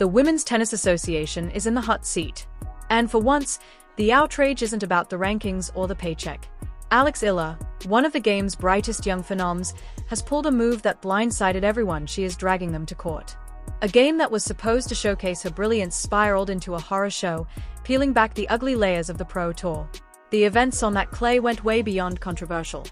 The Women's Tennis Association is in the hot seat. And for once, the outrage isn't about the rankings or the paycheck. Alex Eala, one of the game's brightest young phenoms, has pulled a move that blindsided everyone. She is dragging them to court. A game that was supposed to showcase her brilliance spiraled into a horror show, peeling back the ugly layers of the Pro Tour. The events on that clay went way beyond controversial.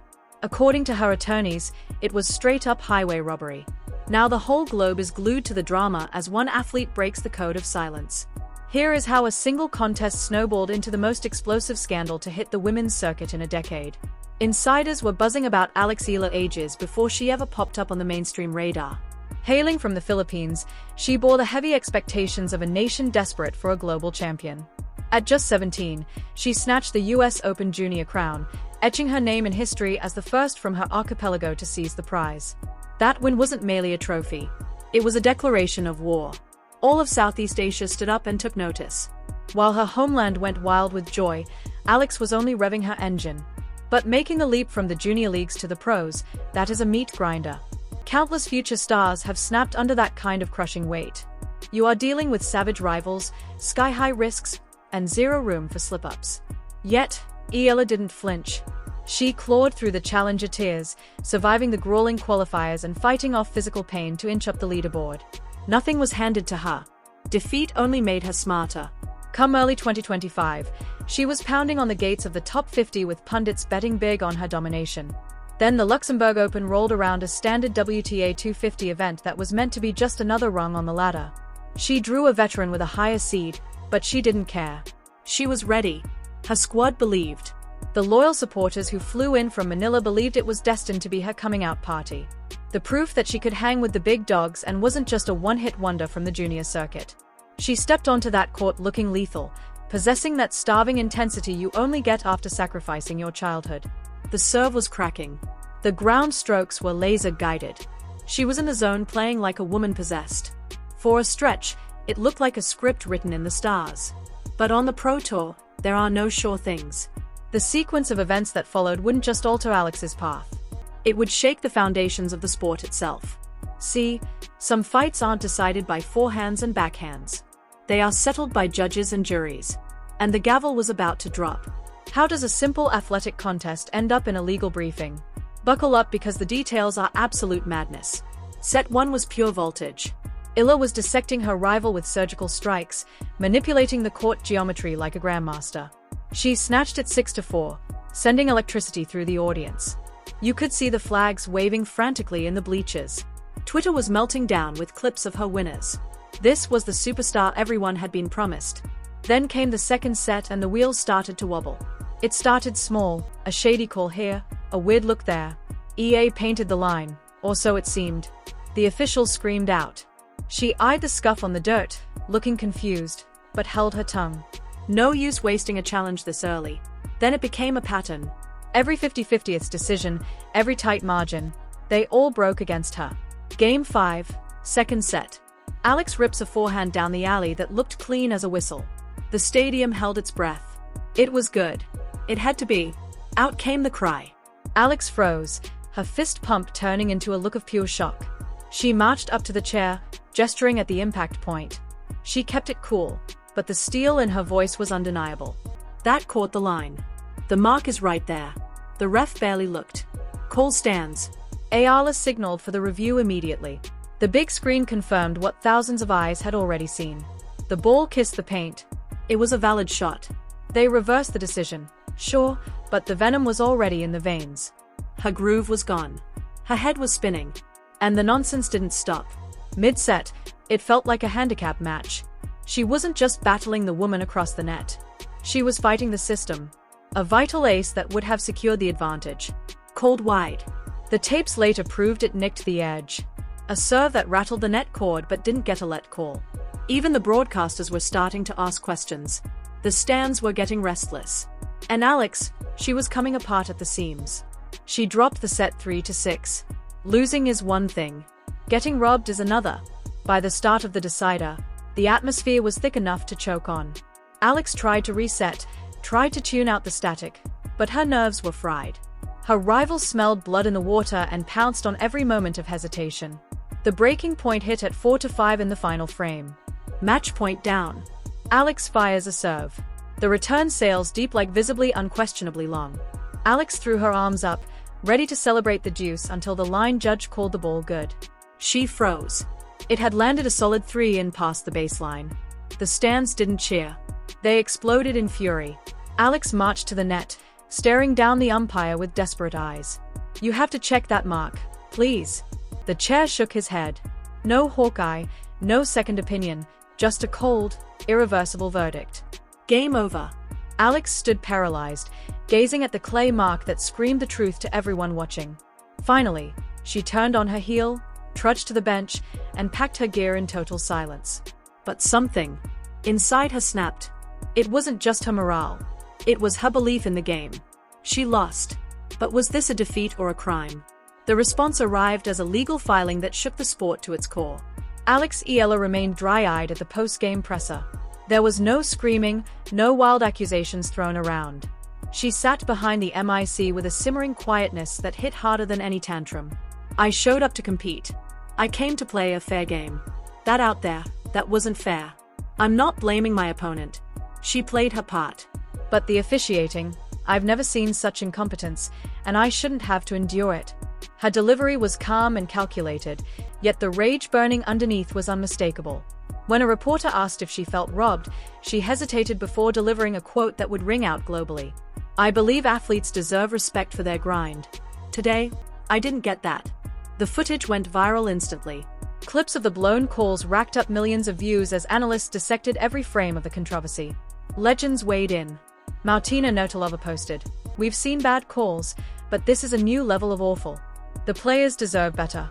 According to her attorneys, it was straight-up highway robbery. Now the whole globe is glued to the drama as one athlete breaks the code of silence. Here is how a single contest snowballed into the most explosive scandal to hit the women's circuit in a decade. Insiders were buzzing about Alex Eala ages before she ever popped up on the mainstream radar. Hailing from the Philippines, she bore the heavy expectations of a nation desperate for a global champion. At just 17, she snatched the US Open Junior crown, etching her name in history as the first from her archipelago to seize the prize. That win wasn't merely a trophy. It was a declaration of war. All of Southeast Asia stood up and took notice. While her homeland went wild with joy, Alex was only revving her engine. But making the leap from the junior leagues to the pros, that is a meat grinder. Countless future stars have snapped under that kind of crushing weight. You are dealing with savage rivals, sky-high risks, and zero room for slip-ups. Yet, Eala didn't flinch. She clawed through the challenger tiers, surviving the grueling qualifiers and fighting off physical pain to inch up the leaderboard. Nothing was handed to her. Defeat only made her smarter. Come early 2025, she was pounding on the gates of the top 50 with pundits betting big on her domination. Then the Luxembourg Open rolled around, a standard WTA 250 event that was meant to be just another rung on the ladder. She drew a veteran with a higher seed, but she didn't care. She was ready. Her squad believed. The loyal supporters who flew in from Manila believed it was destined to be her coming-out party. The proof that she could hang with the big dogs and wasn't just a one-hit wonder from the junior circuit. She stepped onto that court looking lethal, possessing that starving intensity you only get after sacrificing your childhood. The serve was cracking. The ground strokes were laser-guided. She was in the zone, playing like a woman possessed. For a stretch, it looked like a script written in the stars. But on the Pro Tour, there are no sure things. The sequence of events that followed wouldn't just alter Alex's path. It would shake the foundations of the sport itself. See, some fights aren't decided by forehands and backhands. They are settled by judges and juries. And the gavel was about to drop. How does a simple athletic contest end up in a legal briefing? Buckle up, because the details are absolute madness. Set 1 was pure voltage. Eala was dissecting her rival with surgical strikes, manipulating the court geometry like a grandmaster. She snatched it 6-4, sending electricity through the audience. You could see the flags waving frantically in the bleachers. Twitter was melting down with clips of her winners. This was the superstar everyone had been promised. Then came the second set and the wheels started to wobble. It started small, a shady call here, a weird look there. EA painted the line, or so it seemed. The official screamed out. She eyed the scuff on the dirt, looking confused, but held her tongue. No use wasting a challenge this early. Then it became a pattern. Every 50/50th decision, every tight margin, they all broke against her. Game 5, second set. Alex rips a forehand down the alley that looked clean as a whistle. The stadium held its breath. It was good. It had to be. Out came the cry. Alex froze, her fist pump turning into a look of pure shock. She marched up to the chair, gesturing at the impact point. She kept it cool, but the steel in her voice was undeniable. That caught the line. The mark is right there. The ref barely looked. Call stands. Eala signaled for the review immediately. The big screen confirmed what thousands of eyes had already seen. The ball kissed the paint. It was a valid shot. They reversed the decision, sure, but the venom was already in the veins. Her groove was gone. Her head was spinning. And the nonsense didn't stop. Mid-set, it felt like a handicap match. She wasn't just battling the woman across the net. She was fighting the system. A vital ace that would have secured the advantage. Called wide. The tapes later proved it nicked the edge. A serve that rattled the net cord but didn't get a let call. Even the broadcasters were starting to ask questions. The stands were getting restless. And Alex, she was coming apart at the seams. She dropped the set 3-6. Losing is one thing. Getting robbed is another. By the start of the decider, the atmosphere was thick enough to choke on. Alex tried to reset, tried to tune out the static, but her nerves were fried. Her rival smelled blood in the water and pounced on every moment of hesitation. The breaking point hit at 4-5 in the final frame. Match point down. Alex fires a serve. The return sails deep like visibly unquestionably long. Alex threw her arms up, ready to celebrate the deuce until the line judge called the ball good. She froze. It had landed a solid 3 in past the baseline. The stands didn't cheer. They exploded in fury. Alex marched to the net, staring down the umpire with desperate eyes. "You have to check that mark, please." The chair shook his head. No Hawkeye, no second opinion, just a cold, irreversible verdict. Game over. Alex stood paralyzed, gazing at the clay mark that screamed the truth to everyone watching. Finally, she turned on her heel, trudged to the bench, and packed her gear in total silence. But something inside her snapped. It wasn't just her morale. It was her belief in the game. She lost. But was this a defeat or a crime? The response arrived as a legal filing that shook the sport to its core. Eala remained dry-eyed at the post-game presser. There was no screaming, no wild accusations thrown around. She sat behind the mic with a simmering quietness that hit harder than any tantrum. "I showed up to compete. I came to play a fair game. That out there, that wasn't fair. I'm not blaming my opponent. She played her part. But the officiating, I've never seen such incompetence, and I shouldn't have to endure it." Her delivery was calm and calculated, yet the rage burning underneath was unmistakable. When a reporter asked if she felt robbed, she hesitated before delivering a quote that would ring out globally. "I believe athletes deserve respect for their grind. Today, I didn't get that." The footage went viral instantly. Clips of the blown calls racked up millions of views as analysts dissected every frame of the controversy. Legends weighed in. Martina Navratilova posted, "We've seen bad calls, but this is a new level of awful. The players deserve better."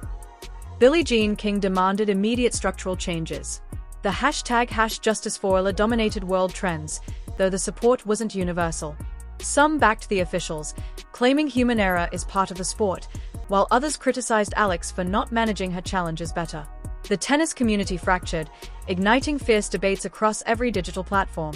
Billie Jean King demanded immediate structural changes. The #JusticeForEala dominated world trends, though the support wasn't universal. Some backed the officials, claiming human error is part of the sport, while others criticized Alex for not managing her challenges better. The tennis community fractured, igniting fierce debates across every digital platform.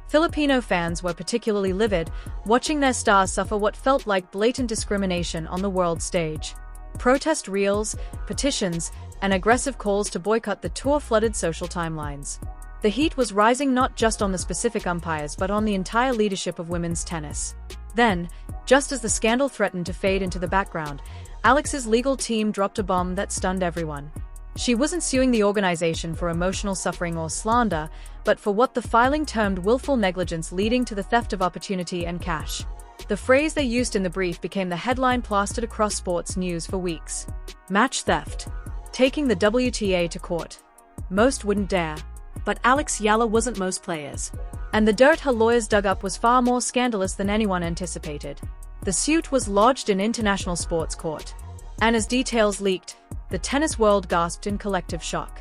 Filipino fans were particularly livid, watching their stars suffer what felt like blatant discrimination on the world stage. Protest reels, petitions, and aggressive calls to boycott the tour flooded social timelines. The heat was rising not just on the specific umpires but on the entire leadership of women's tennis. Then, just as the scandal threatened to fade into the background, Alex's legal team dropped a bomb that stunned everyone. She wasn't suing the organization for emotional suffering or slander, but for what the filing termed willful negligence leading to the theft of opportunity and cash. The phrase they used in the brief became the headline plastered across sports news for weeks. Match theft. Taking the WTA to court. Most wouldn't dare. But Eala wasn't most players. And the dirt her lawyers dug up was far more scandalous than anyone anticipated. The suit was lodged in international sports court. And as details leaked, the tennis world gasped in collective shock.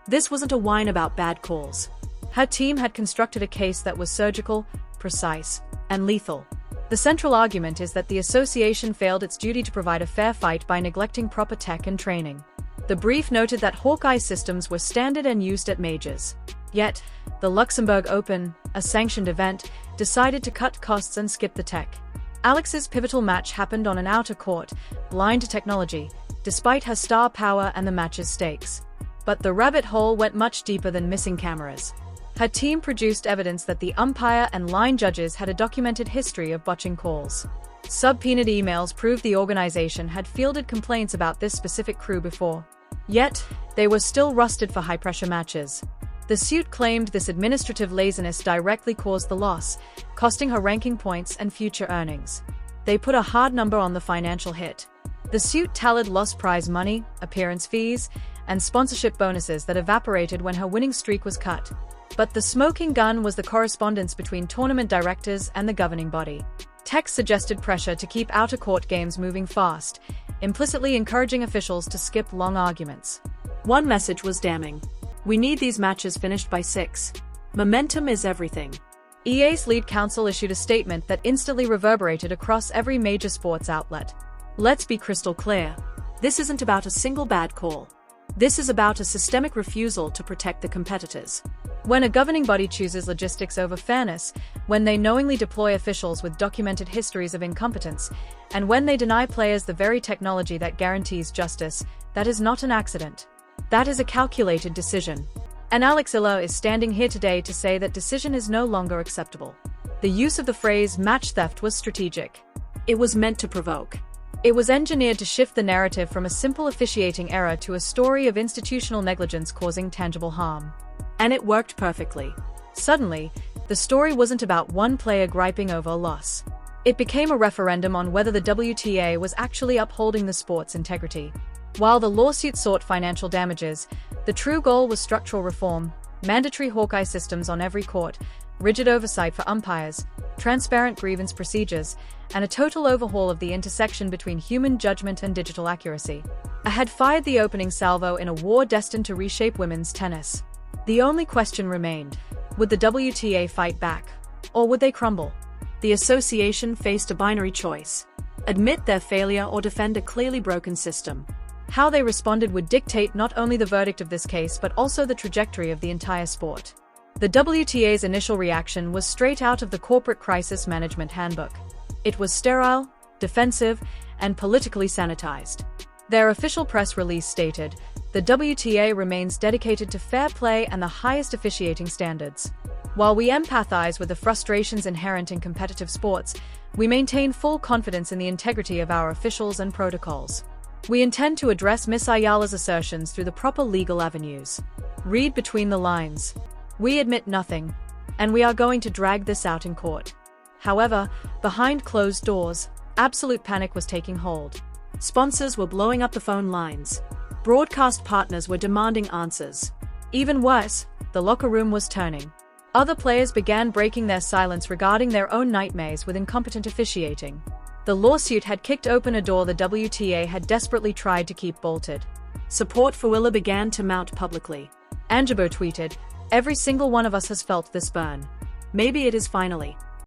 This wasn't a whine about bad calls. Her team had constructed a case that was surgical, precise, and lethal. The central argument is that the association failed its duty to provide a fair fight by neglecting proper tech and training. The brief noted that Hawkeye systems were standard and used at majors. Yet, the Luxembourg Open, a sanctioned event, decided to cut costs and skip the tech. Alex's pivotal match happened on an outer court, blind to technology, despite her star power and the match's stakes. But the rabbit hole went much deeper than missing cameras. Her team produced evidence that the umpire and line judges had a documented history of botching calls. Subpoenaed emails proved the organization had fielded complaints about this specific crew before. Yet, they were still rusted for high-pressure matches. The suit claimed this administrative laziness directly caused the loss, costing her ranking points and future earnings. They put a hard number on the financial hit. The suit tallied lost prize money, appearance fees, and sponsorship bonuses that evaporated when her winning streak was cut. But the smoking gun was the correspondence between tournament directors and the governing body. Text suggested pressure to keep outer-court games moving fast, implicitly encouraging officials to skip long arguments. One message was damning. "We need these matches finished by 6. Momentum is everything." EA's lead counsel issued a statement that instantly reverberated across every major sports outlet. "Let's be crystal clear. This isn't about a single bad call. This is about a systemic refusal to protect the competitors. When a governing body chooses logistics over fairness, when they knowingly deploy officials with documented histories of incompetence, and when they deny players the very technology that guarantees justice, that is not an accident. That is a calculated decision." And Alex Eala is standing here today to say that decision is no longer acceptable. The use of the phrase match theft was strategic. It was meant to provoke. It was engineered to shift the narrative from a simple officiating error to a story of institutional negligence causing tangible harm. And it worked perfectly. Suddenly, the story wasn't about one player griping over a loss. It became a referendum on whether the WTA was actually upholding the sport's integrity. While the lawsuit sought financial damages, the true goal was structural reform, mandatory Hawkeye systems on every court, rigid oversight for umpires, transparent grievance procedures, and a total overhaul of the intersection between human judgment and digital accuracy. I had fired the opening salvo in a war destined to reshape women's tennis. The only question remained: would the WTA fight back, or would they crumble? The association faced a binary choice: admit their failure or defend a clearly broken system. How they responded would dictate not only the verdict of this case but also the trajectory of the entire sport. The WTA's initial reaction was straight out of the Corporate Crisis Management Handbook. It was sterile, defensive, and politically sanitized. Their official press release stated, "The WTA remains dedicated to fair play and the highest officiating standards. While we empathize with the frustrations inherent in competitive sports, we maintain full confidence in the integrity of our officials and protocols. We intend to address Ms. Ayala's assertions through the proper legal avenues. Read between the lines. We admit nothing, and we are going to drag this out in court." However, behind closed doors, absolute panic was taking hold. Sponsors were blowing up the phone lines. Broadcast partners were demanding answers. Even worse, the locker room was turning. Other players began breaking their silence regarding their own nightmares with incompetent officiating. The lawsuit had kicked open a door the WTA had desperately tried to keep bolted. Support for Eala began to mount publicly. Anjabo tweeted, "Every single one of us has felt this burn. Maybe it is finally."